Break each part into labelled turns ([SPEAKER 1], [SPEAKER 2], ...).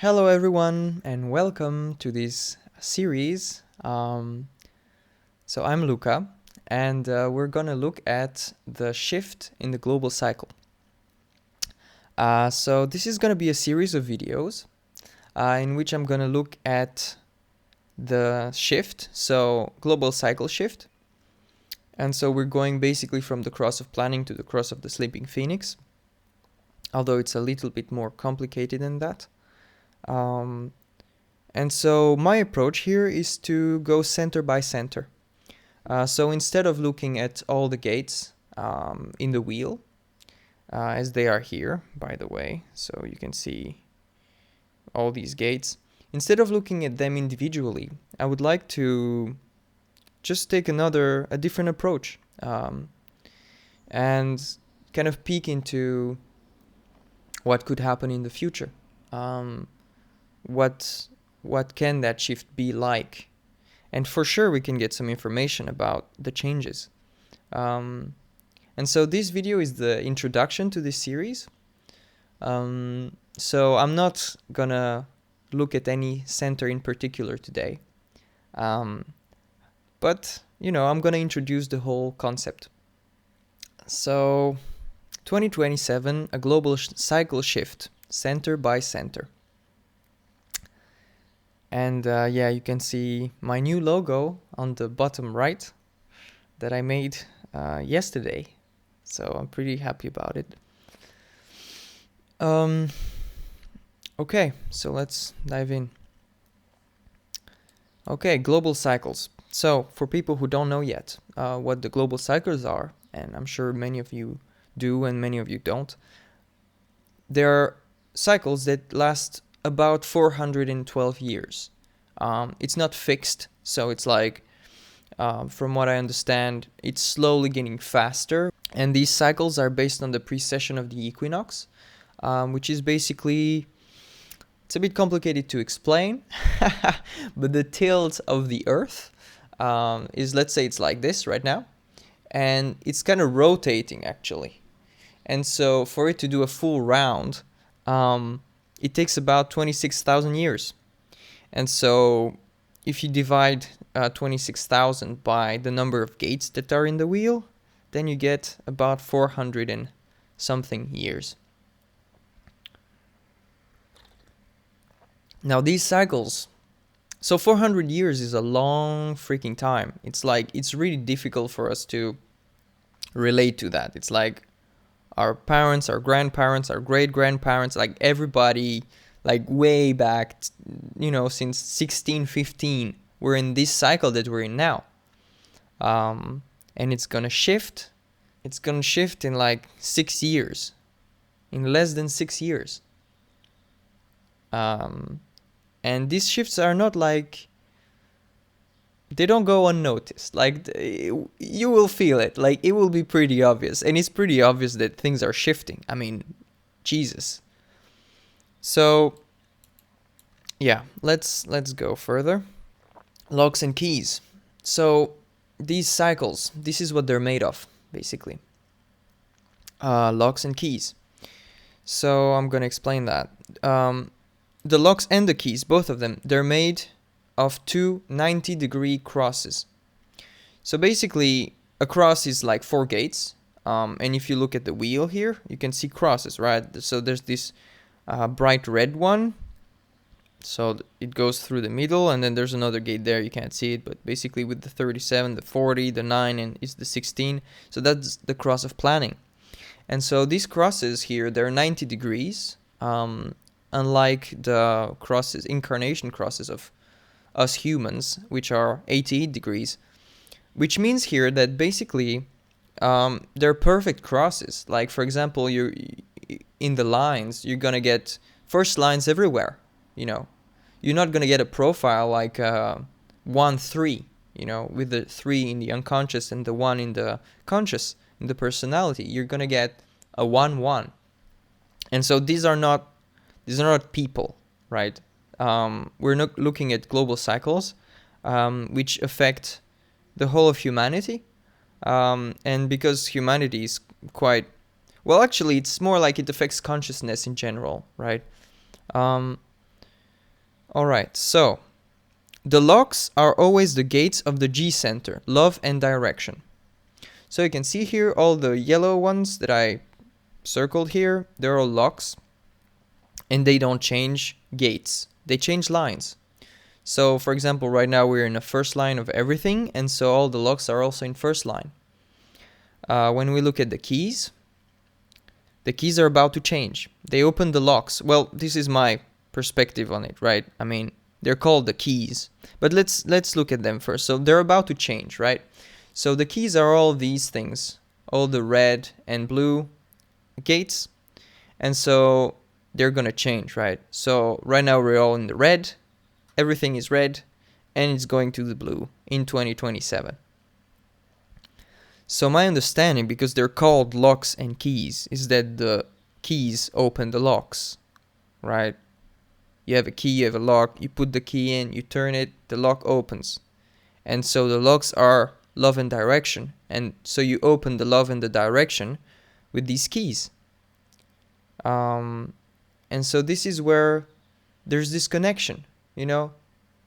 [SPEAKER 1] Hello, everyone, and welcome to this series. So, I'm Luca, and we're gonna look at the shift in the global cycle. So, this is gonna be a series of videos in which I'm gonna look at the shift, so global cycle shift. And so, we're going basically from the cross of planning to the cross of the sleeping phoenix, although it's a little bit more complicated than that. And so my approach here is to go center by center. So instead of looking at all the gates in the wheel, as they are here, by the way, so you can see all these gates, instead of looking at them individually, I would like to just take a different approach and kind of peek into what could happen in the future. What can that shift be like? And for sure we can get some information about the changes. And so this video is the introduction to this series. So I'm not gonna look at any center in particular today. But, I'm gonna introduce the whole concept. So 2027, a global cycle shift, center by center. And you can see my new logo on the bottom right that I made yesterday. So I'm pretty happy about it. Okay, so let's dive in. Okay, global cycles. So for people who don't know yet what the global cycles are, and I'm sure many of you do and many of you don't, there are cycles that last about 412 years. It's not fixed, so it's like, from what I understand, it's slowly getting faster. And these cycles are based on the precession of the equinox, which is basically, it's a bit complicated to explain, but the tilt of the Earth is, let's say it's like this right now, and it's kind of rotating actually. And so for it to do a full round, it takes about 26,000 years. And so if you divide 26,000 by the number of gates that are in the wheel, then you get about 400 and something years. Now these cycles, so 400 years is a long freaking time. It's like, it's really difficult for us to relate to that. It's like our parents, our grandparents, our great-grandparents, like everybody, like way back, since 1615, we're in this cycle that we're in now. And it's gonna shift. It's gonna shift in like 6 years, in less than 6 years. And these shifts are not like, they don't go unnoticed. Like, you will feel it. Like, it will be pretty obvious. And it's pretty obvious that things are shifting. I mean, Jesus. So, yeah, let's go further. Locks and keys. So, these cycles, this is what they're made of, basically. Locks and keys. So, I'm going to explain that. The locks and the keys, both of them, they're made of two 90-degree crosses. So basically, a cross is like 4 gates. And if you look at the wheel here, you can see crosses, right? So there's this bright red one. So it goes through the middle, and then there's another gate there. You can't see it, but basically with the 37, the 40, the 9, and is the 16. So that's the cross of planning. And so these crosses here, they're 90 degrees. Unlike the crosses, incarnation crosses of us humans, which are 88 degrees, which means here that basically they're perfect crosses. Like, for example, you in the lines, you're gonna get first lines everywhere. You're not gonna get a profile like 1-3, with the 3 in the unconscious and the 1 in the conscious, in the personality. You're gonna get a 1-1. And so these are not people, right? We're not looking at global cycles, which affect the whole of humanity. And because humanity is quite, well, actually, it's more like it affects consciousness in general, right? Alright, so the locks are always the gates of the G center, love and direction. So you can see here all the yellow ones that I circled here, they're all locks, and they don't change gates, they change lines. So for example, right now we're in the first line of everything, and so all the locks are also in first line. When we look at the keys are about to change. They open the locks. Well, this is my perspective on it, right? I mean, they're called the keys, but let's look at them first. So they're about to change, right? So the keys are all these things, all the red and blue gates, and so they're gonna change, right? So right now we're all in the red, everything is red, and it's going to the blue in 2027. So my understanding, because they're called locks and keys, is that the keys open the locks, right? You have a key, you have a lock, you put the key in, you turn it, the lock opens. And so the locks are love and direction, and so you open the love and the direction with these keys. And so this is where there's this connection, you know?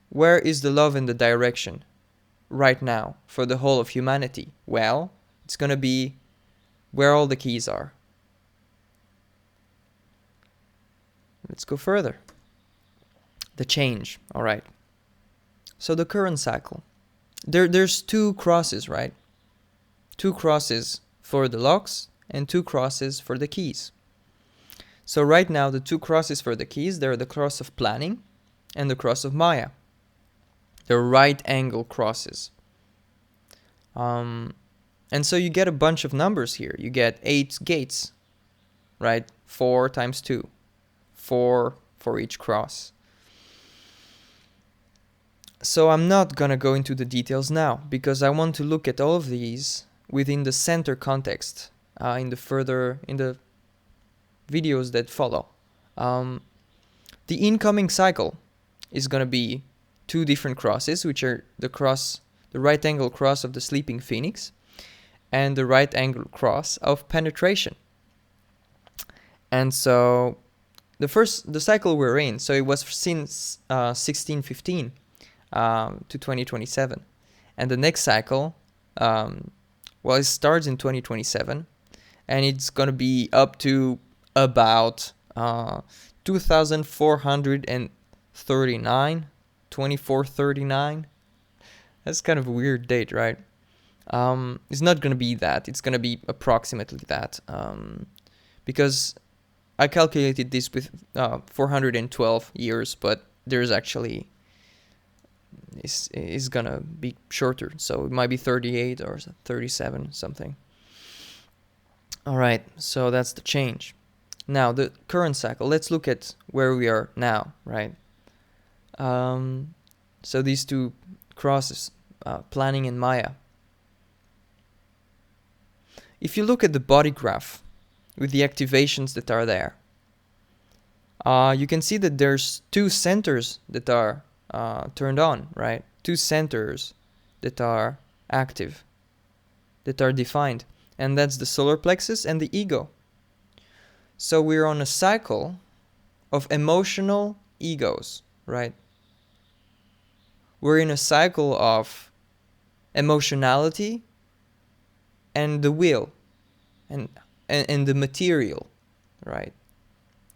[SPEAKER 1] Where is the love and the direction right now for the whole of humanity? Well, it's gonna be where all the keys are. Let's go further. The change, all right. So the current cycle. There's two crosses, right? Two crosses for the locks and two crosses for the keys. So right now, the two crosses for the keys, they're the cross of planning and the cross of Maya. They're right angle crosses. And so you get a bunch of numbers here. You get 8 gates, right? 4 times 2. 4 for each cross. So I'm not gonna go into the details now, because I want to look at all of these within the center context in the videos that follow. The incoming cycle is gonna be 2 different crosses, which are the right angle cross of the sleeping phoenix and the right angle cross of penetration. And so the cycle we're in, so it was since 1615 to 2027, and the next cycle, it starts in 2027, and it's gonna be up to about 2439. That's kind of a weird date, right? It's not gonna be that. It's gonna be approximately that, because I calculated this with 412 years, but there's actually is gonna be shorter, so it might be 38 or 37 something. All right, so that's the change. Now the current cycle. Let's look at where we are now, right? So these two crosses, planning and Maya. If you look at the body graph with the activations that are there, you can see that there's 2 centers that are turned on, right? 2 centers that are active, that are defined, and that's the solar plexus and the ego. So we're on a cycle of emotional egos, right? We're in a cycle of emotionality and the will and the material, right?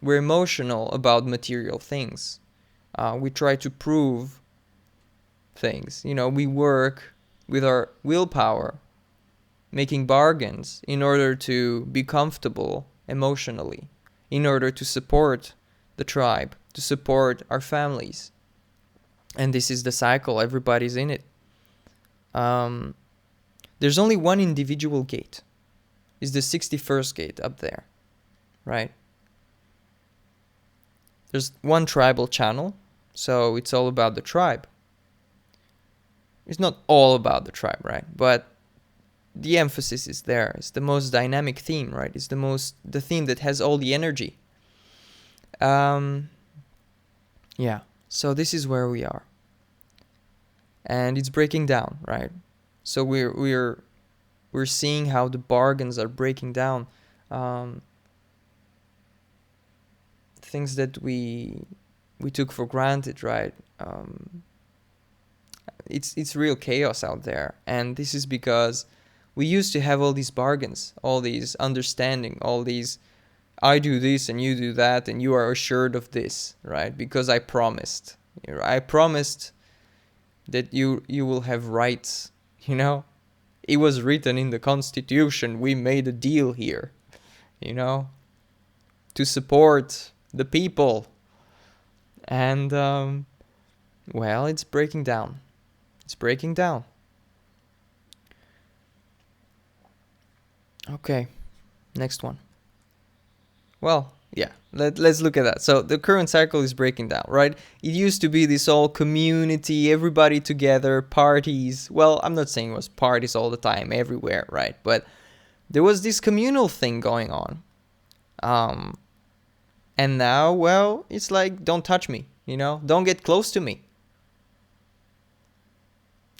[SPEAKER 1] We're emotional about material things. We try to prove things. We work with our willpower, making bargains in order to be comfortable emotionally, in order to support the tribe, to support our families. And this is the cycle. Everybody's in it. There's only one individual gate. It's the 61st gate up there, right? There's one tribal channel, so it's all about the tribe. It's not all about the tribe, right? But the emphasis is there. It's the most dynamic theme, right? It's the theme that has all the energy. Yeah. So this is where we are, and it's breaking down, right? So we're seeing how the bargains are breaking down. Things that we we took for granted, right? It's real chaos out there, and this is because we used to have all these bargains, all these understanding, all these I do this and you do that and you are assured of this, right? Because I promised. I promised that you will have rights, you know? It was written in the Constitution. We made a deal here, you know, to support the people. And, well, it's breaking down. It's breaking down. Okay, next one. Well, yeah, let's look at that. So the current cycle is breaking down, right? It used to be this all community, everybody together, parties. Well, I'm not saying it was parties all the time, everywhere, right? But there was this communal thing going on. And now, well, it's like, don't touch me, you know? Don't get close to me.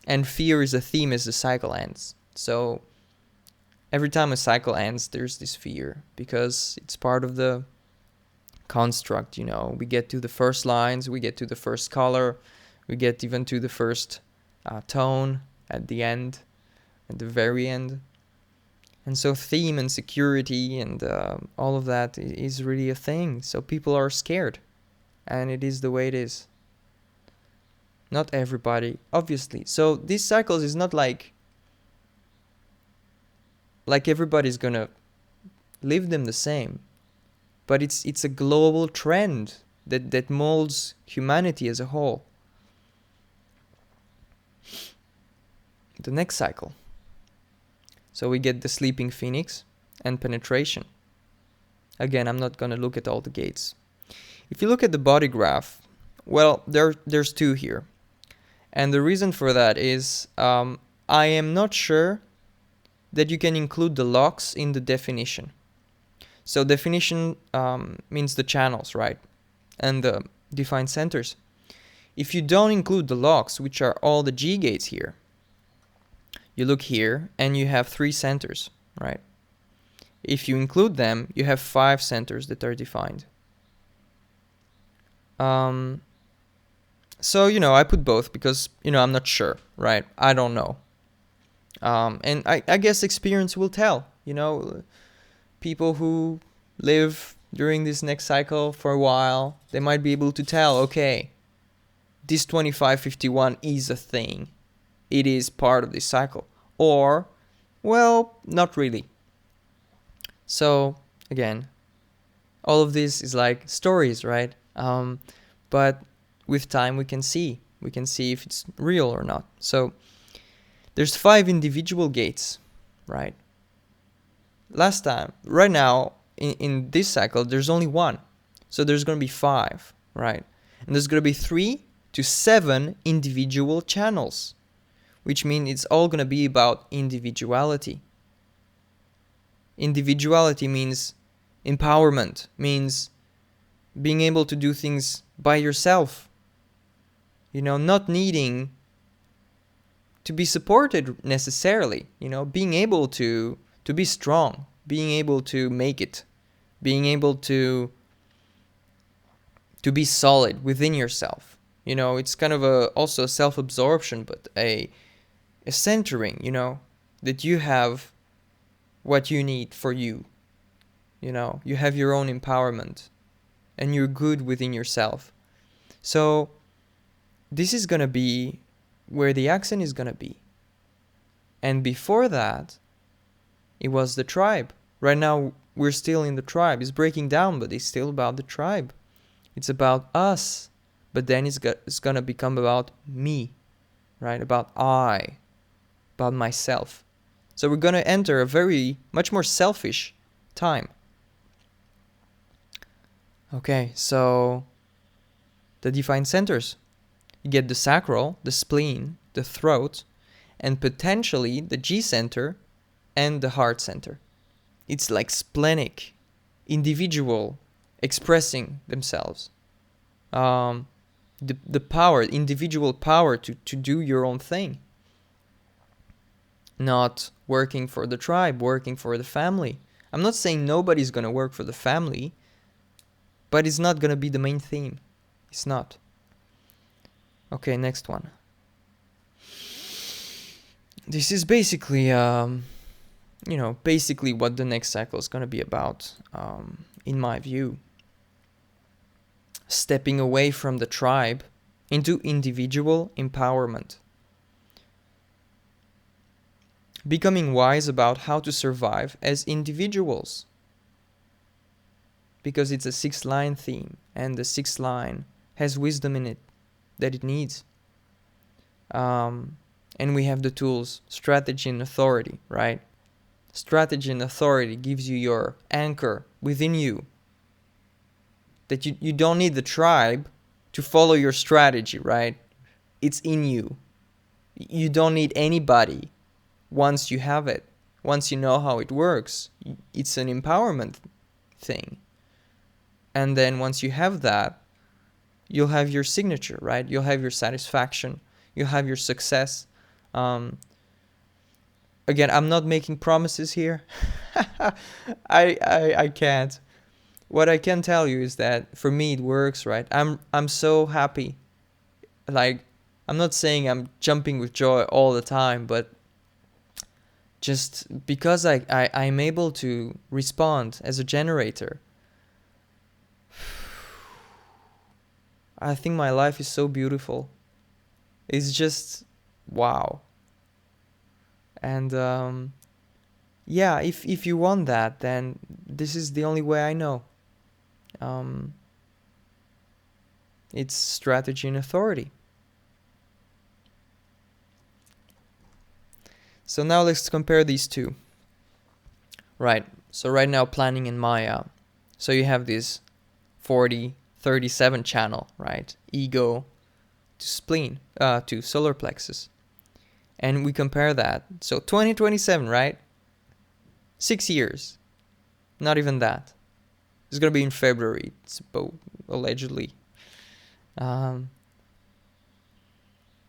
[SPEAKER 1] And fear is a theme as the cycle ends. So every time a cycle ends, there's this fear because it's part of the construct, you know. We get to the first lines, we get to the first color, we get even to the first tone at the end, at the very end. And so theme and security and all of that is really a thing. So people are scared, and it is the way it is. Not everybody, obviously. So these cycles is not like everybody's gonna live them the same, but it's a global trend that molds humanity as a whole. The next cycle. So we get the sleeping phoenix and penetration. Again, I'm not gonna look at all the gates. If you look at the body graph, well, there's two here. And the reason for that is I am not sure that you can include the locks in the definition. So definition means the channels, right? And the defined centers. If you don't include the locks, which are all the G gates here, you look here and you have 3 centers, right? If you include them, you have 5 centers that are defined. So, you know, I put both because, you know, I'm not sure, right? I don't know. And I guess experience will tell, you know, people who live during this next cycle for a while, they might be able to tell, okay, this 2551 is a thing. It is part of this cycle. Or, well, not really. So, again, all of this is like stories, right? But with time we can see if it's real or not. So there's 5 individual gates, right? Right now in this cycle there's only 1, so there's going to be 5, right? And there's going to be 3 to 7 individual channels, which means it's all going to be about individuality. Individuality means empowerment, means being able to do things by yourself. You know, not needing to be supported necessarily. You know, being able to be strong, being able to make it, being able to be solid within yourself. You know, it's kind of also a self-absorption, but a centering, you know, that you have what you need for you. You know, you have your own empowerment and you're good within yourself. So this is going to be where the accent is going to be. And before that, it was the tribe. Right now, we're still in the tribe. It's breaking down, but it's still about the tribe. It's about us. But then it's going to become about me, right? About I, about myself. So we're going to enter a much more selfish time. Okay, so the defined centers. You get the sacral, the spleen, the throat, and potentially the G center and the heart center. It's like splenic, individual, expressing themselves. The power, individual power to do your own thing. Not working for the tribe, working for the family. I'm not saying nobody's going to work for the family, but it's not going to be the main theme. It's not. Okay, next one. This is basically, basically what the next cycle is going to be about, in my view. Stepping away from the tribe into individual empowerment. Becoming wise about how to survive as individuals. Because it's a 6-line theme, and the 6th line has wisdom in it that it needs. And we have the tools, strategy and authority, right? Strategy and authority gives you your anchor within you. That you don't need the tribe to follow your strategy, right? It's in you. You don't need anybody once you have it. Once you know how it works, it's an empowerment thing. And then once you have that, you'll have your signature, right? You'll have your satisfaction. You'll have your success. Again, I'm not making promises here. I can't. What I can tell you is that for me it works, right? I'm so happy. Like, I'm not saying I'm jumping with joy all the time, but just because I'm able to respond as a generator, I think my life is so beautiful. It's just wow. And yeah, if you want that, then this is the only way I know. It's strategy and authority. So now let's compare these two. Right. So right now, planning in Maya. So you have this 40-37 channel, right? Ego to spleen, to solar plexus. And we compare that. So 2027, right? 6 years. Not even that. It's going to be in February, allegedly. And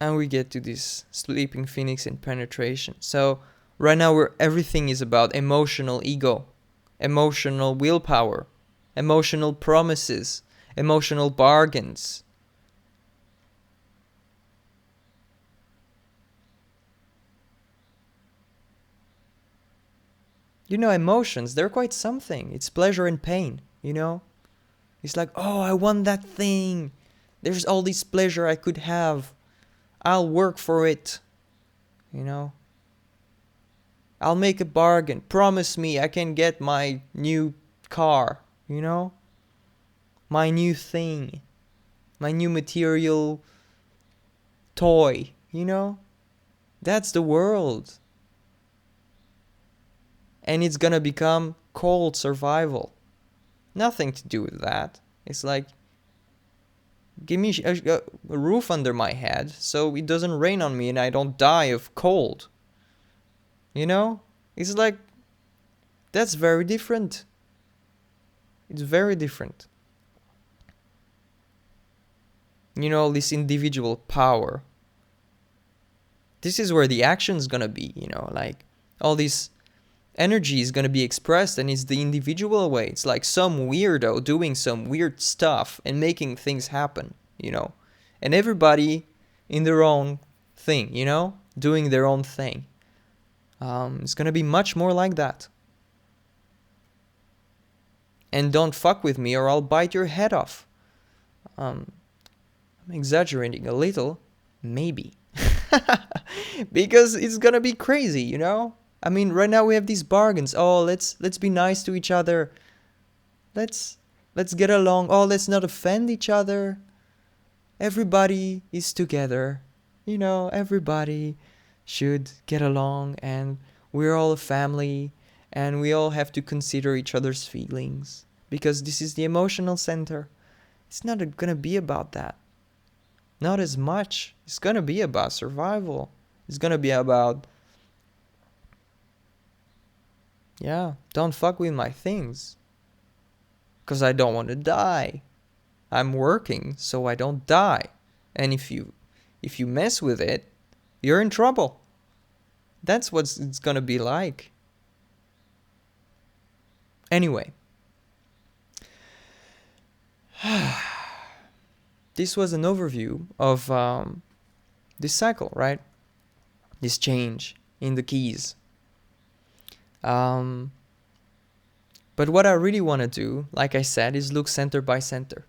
[SPEAKER 1] we get to this sleeping phoenix and penetration. So right now everything is about emotional ego, emotional willpower, emotional promises, emotional bargains. Emotions, they're quite something. It's pleasure and pain, It's like, oh, I want that thing. There's all this pleasure I could have. I'll work for it. I'll make a bargain. Promise me I can get my new car, My new thing. My new material toy, That's the world. And it's gonna become cold survival. Nothing to do with that. It's like, give me a roof under my head so it doesn't rain on me and I don't die of cold. It's like, that's very different. It's very different. This individual power. This is where the action's gonna be, like all this energy is gonna be expressed, and it's the individual way. It's like some weirdo doing some weird stuff and making things happen, and everybody in their own thing, doing their own thing. It's gonna be much more like that. And don't fuck with me or I'll bite your head off. I'm exaggerating a little, maybe. Because it's gonna be crazy, I mean, right now we have these bargains. Oh, let's be nice to each other. Let's get along. Oh, let's not offend each other. Everybody is together. Everybody should get along, and we're all a family, and we all have to consider each other's feelings, because this is the emotional center. It's not gonna be about that. Not as much. It's gonna be about survival. It's gonna be about, don't fuck with my things. Because I don't want to die. I'm working so I don't die. And if you mess with it, you're in trouble. That's what it's gonna be like. Anyway. this was an overview of this cycle, right? This change in the keys. But what I really want to do, like I said, is look center by center.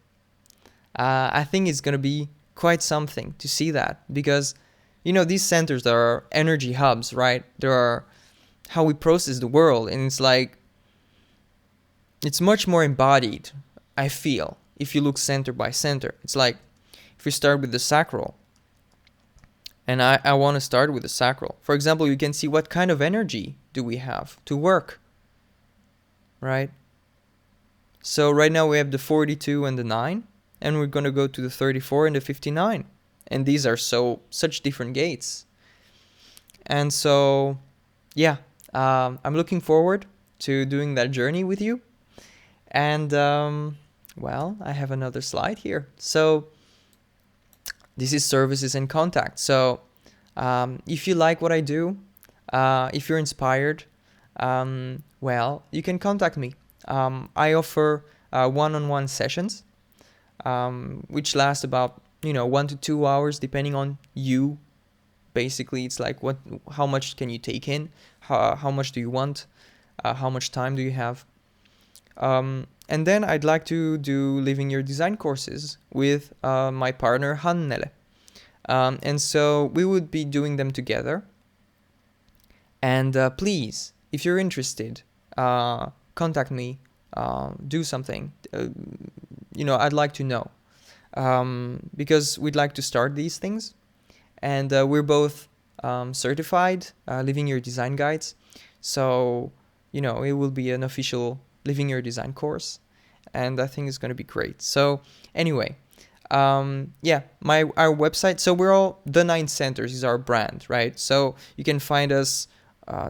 [SPEAKER 1] I think it's going to be quite something to see that, because, you know, these centers are energy hubs, right? They are how we process the world, and it's like, it's much more embodied, I feel, if you look center by center. It's like, if we start with the sacral, and I want to start with the sacral. For example, you can see what kind of energy do we have to work, right? So right now we have the 42 and the 9, and we're going to go to the 34 and the 59. And these are such different gates. And so, yeah, I'm looking forward to doing that journey with you. And, well, I have another slide here. So this is services and contact. So if you like what I do, if you're inspired, well, you can contact me. I offer one-on-one sessions, which last about 1 to 2 hours, depending on you. Basically, it's like how much can you take in, how much do you want, how much time do you have. And then I'd like to do Living Your Design courses with my partner Hannele. And so we would be doing them together. And please, if you're interested, contact me, do something. I'd like to know, because we'd like to start these things. And we're both certified Living Your Design guides. So, it will be an official Living Your Design course. And I think it's going to be great. So anyway, our website. So we're all The 9 Centers is our brand, right? So you can find us.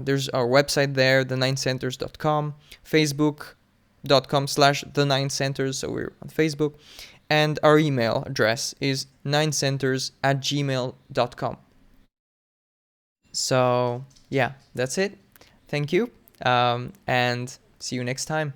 [SPEAKER 1] There's our website there, the9centers.com, facebook.com/the9centers. So we're on Facebook. And our email address is 9centers@gmail.com. So yeah, that's it. Thank you. And see you next time.